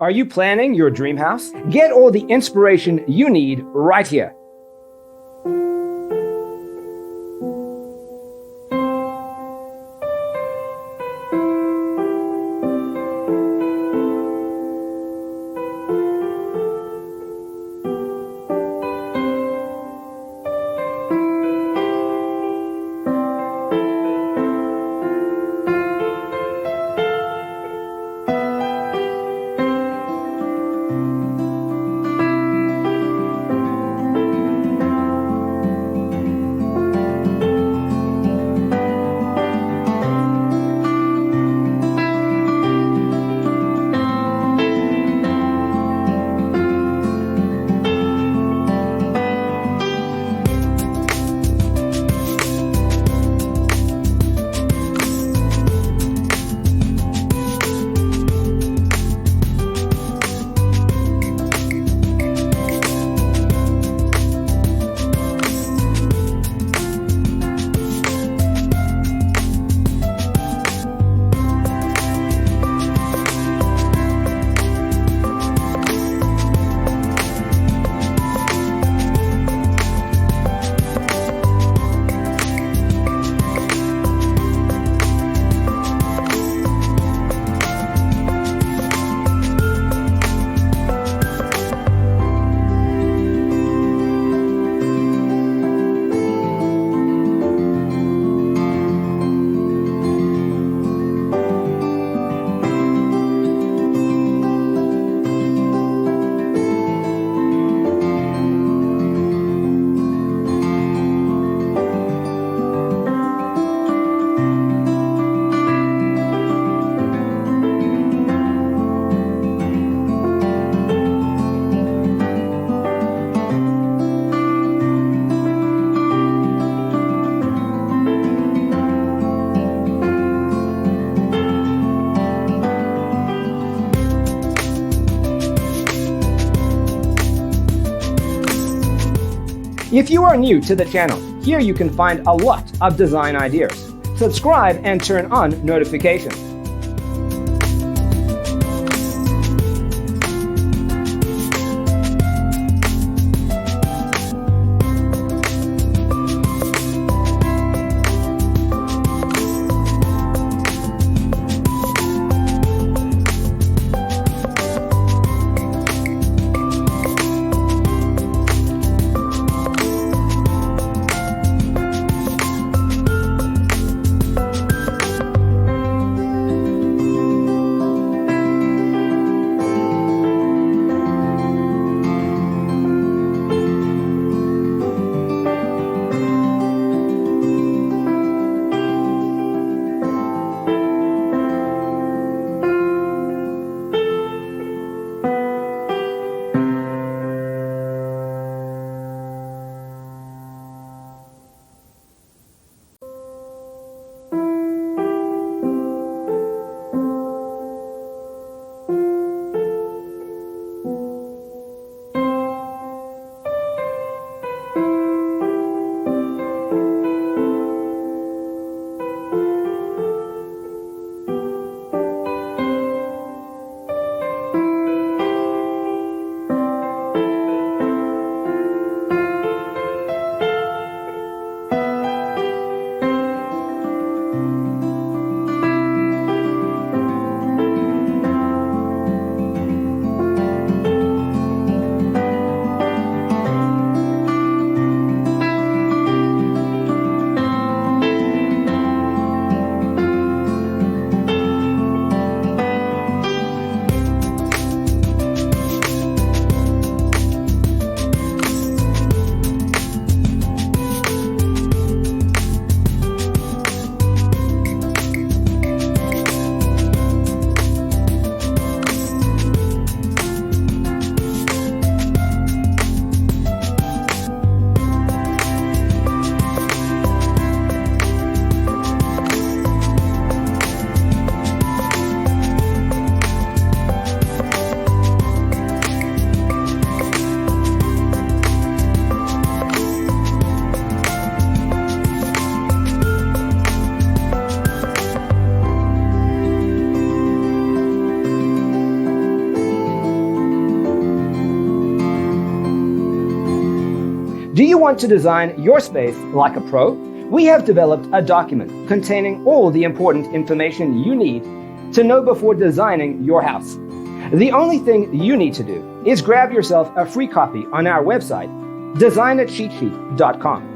Are you planning your dream house? Get all the inspiration you need right here. If you are new to the channel, here you can find a lot of design ideas. Subscribe and turn on notifications. Do you want to design your space like a pro? We have developed a document containing all the important information you need to know before designing your house. The only thing you need to do is grab yourself a free copy on our website, designercheatsheet.com.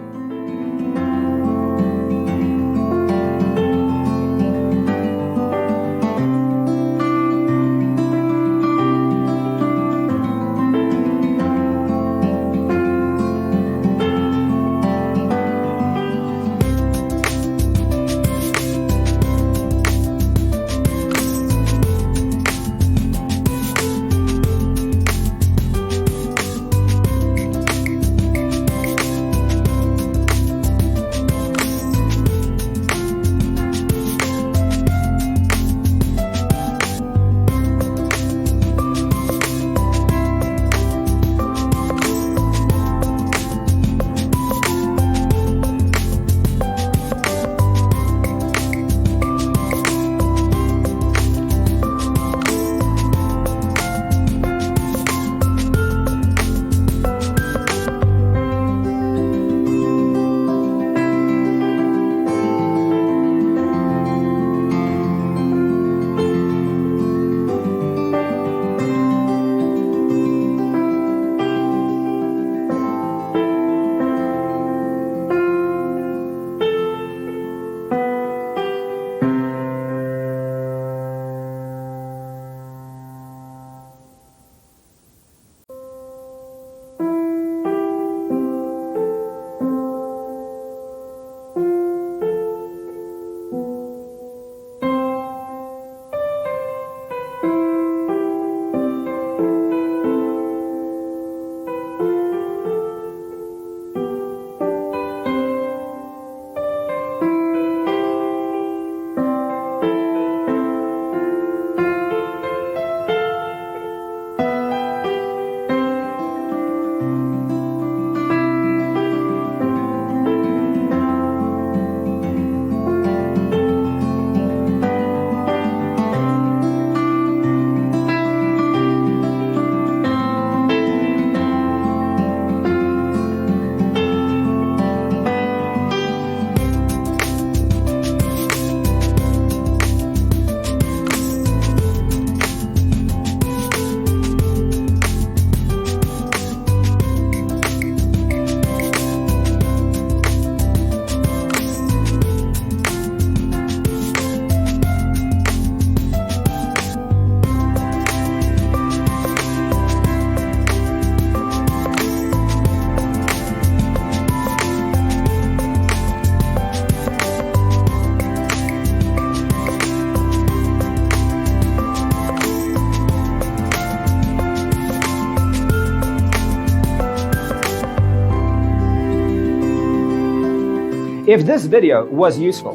If this video was useful,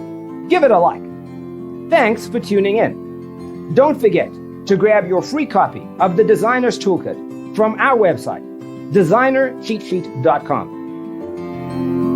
give it a like. Thanks for tuning in. Don't forget to grab your free copy of the Designer's Toolkit from our website, designercheatsheet.com.